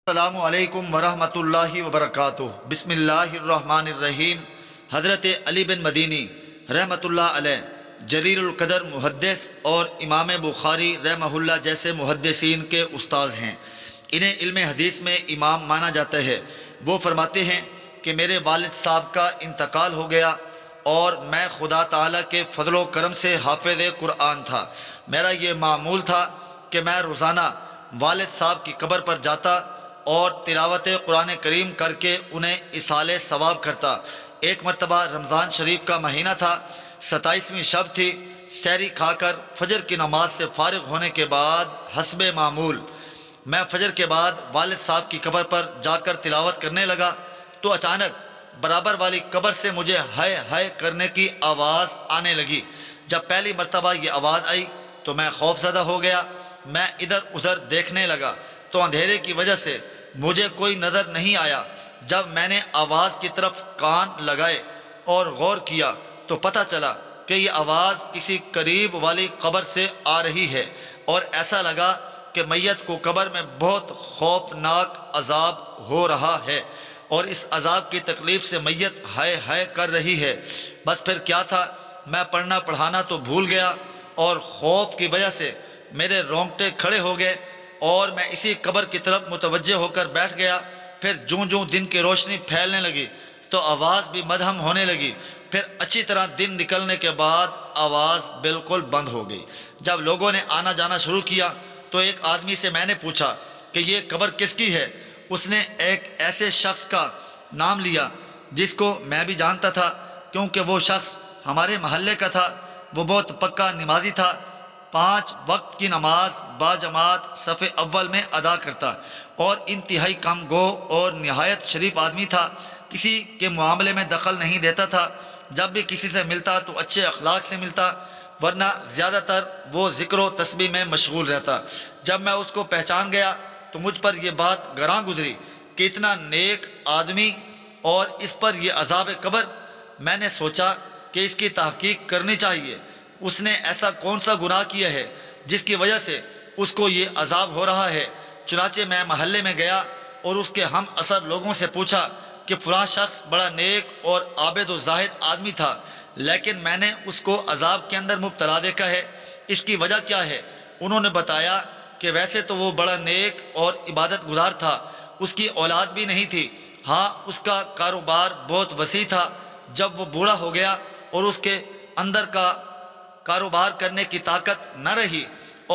السلام علیکم ورحمۃ اللہ وبرکاتہ۔ بسم اللہ الرحمن الرحیم۔ حضرت علی بن مدینی رحمۃ اللہ علیہ جلیل القدر محدث اور امام بخاری رحمہ اللہ جیسے محدثین کے استاذ ہیں۔ انہیں علم حدیث میں امام مانا جاتا ہے۔ وہ فرماتے ہیں کہ میرے والد صاحب کا انتقال ہو گیا اور میں خدا تعالیٰ کے فضل و کرم سے حافظ قرآن تھا۔ میرا یہ معمول تھا کہ میں روزانہ والد صاحب کی قبر پر جاتا اور تلاوت قرآن کریم کر کے انہیں ایصال ثواب کرتا۔ ایک مرتبہ رمضان شریف کا مہینہ تھا، 27ویں شب تھی۔ سحری کھا کر فجر کی نماز سے فارغ ہونے کے بعد حسب معمول میں فجر کے بعد والد صاحب کی قبر پر جا کر تلاوت کرنے لگا تو اچانک برابر والی قبر سے مجھے ہائے ہائے کرنے کی آواز آنے لگی۔ جب پہلی مرتبہ یہ آواز آئی تو میں خوف زدہ ہو گیا۔ میں ادھر ادھر دیکھنے لگا تو اندھیرے کی وجہ سے مجھے کوئی نظر نہیں آیا۔ جب میں نے آواز کی طرف کان لگائے اور غور کیا تو پتہ چلا کہ یہ آواز کسی قریب والی قبر سے آ رہی ہے، اور ایسا لگا کہ میت کو قبر میں بہت خوفناک عذاب ہو رہا ہے اور اس عذاب کی تکلیف سے میت ہائے ہائے کر رہی ہے۔ بس پھر کیا تھا، میں پڑھنا پڑھانا تو بھول گیا اور خوف کی وجہ سے میرے رونگٹے کھڑے ہو گئے اور میں اسی قبر کی طرف متوجہ ہو کر بیٹھ گیا۔ پھر جوں جوں دن کی روشنی پھیلنے لگی تو آواز بھی مدھم ہونے لگی۔ پھر اچھی طرح دن نکلنے کے بعد آواز بالکل بند ہو گئی۔ جب لوگوں نے آنا جانا شروع کیا تو ایک آدمی سے میں نے پوچھا کہ یہ قبر کس کی ہے۔ اس نے ایک ایسے شخص کا نام لیا جس کو میں بھی جانتا تھا، کیونکہ وہ شخص ہمارے محلے کا تھا۔ وہ بہت پکا نمازی تھا، 5 وقت کی نماز باجماعت صف اول میں ادا کرتا اور انتہائی کم گو اور نہایت شریف آدمی تھا۔ کسی کے معاملے میں دخل نہیں دیتا تھا۔ جب بھی کسی سے ملتا تو اچھے اخلاق سے ملتا، ورنہ زیادہ تر وہ ذکر و تسبیح میں مشغول رہتا۔ جب میں اس کو پہچان گیا تو مجھ پر یہ بات گراں گزری کہ اتنا نیک آدمی اور اس پر یہ عذاب قبر۔ میں نے سوچا کہ اس کی تحقیق کرنی چاہیے۔ اس نے ایسا کون سا گناہ کیا ہے جس کی وجہ سے اس کو یہ عذاب ہو رہا ہے؟ چنانچہ میں محلے میں گیا اور اس کے ہم اثر لوگوں سے پوچھا کہ فلاں شخص بڑا نیک اور عابد و زاہد آدمی تھا، لیکن میں نے اس کو عذاب کے اندر مبتلا دیکھا ہے، اس کی وجہ کیا ہے؟ انہوں نے بتایا کہ ویسے تو وہ بڑا نیک اور عبادت گزار تھا، اس کی اولاد بھی نہیں تھی، ہاں اس کا کاروبار بہت وسیع تھا۔ جب وہ بوڑھا ہو گیا اور اس کے اندر کا کاروبار کرنے کی طاقت نہ رہی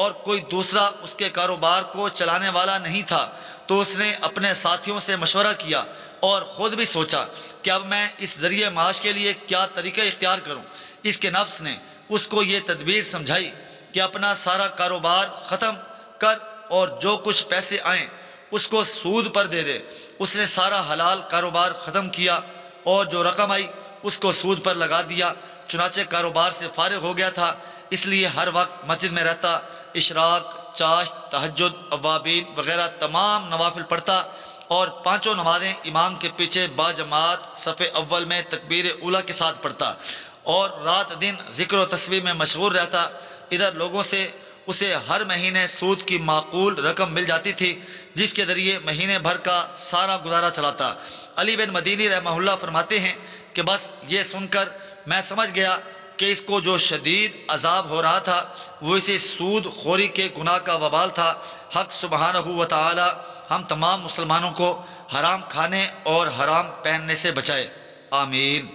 اور کوئی دوسرا اس کے کاروبار کو چلانے والا نہیں تھا تو اس نے اپنے ساتھیوں سے مشورہ کیا اور خود بھی سوچا کہ اب میں اس ذریعے معاش کے لیے کیا طریقہ اختیار کروں۔ اس کے نفس نے اس کو یہ تدبیر سمجھائی کہ اپنا سارا کاروبار ختم کر اور جو کچھ پیسے آئیں اس کو سود پر دے دے۔ اس نے سارا حلال کاروبار ختم کیا اور جو رقم آئی اس کو سود پر لگا دیا۔ چنانچہ کاروبار سے فارغ ہو گیا تھا، اس لیے ہر وقت مسجد میں رہتا، اشراق، چاشت، تہجد، اوابین وغیرہ تمام نوافل پڑھتا اور 5 نمازیں امام کے پیچھے باجماعت صف اول میں تکبیر اولیٰ کے ساتھ پڑھتا اور رات دن ذکر و تسبیح میں مشغول رہتا۔ ادھر لوگوں سے اسے ہر مہینے سود کی معقول رقم مل جاتی تھی جس کے ذریعے مہینے بھر کا سارا گزارا چلاتا۔ علی بن مدینی رحمہ اللہ فرماتے ہیں کہ بس یہ سن کر میں سمجھ گیا کہ اس کو جو شدید عذاب ہو رہا تھا وہ اسی سود خوری کے گناہ کا وبال تھا۔ حق سبحانہ و تعالی ہم تمام مسلمانوں کو حرام کھانے اور حرام پہننے سے بچائے، آمین۔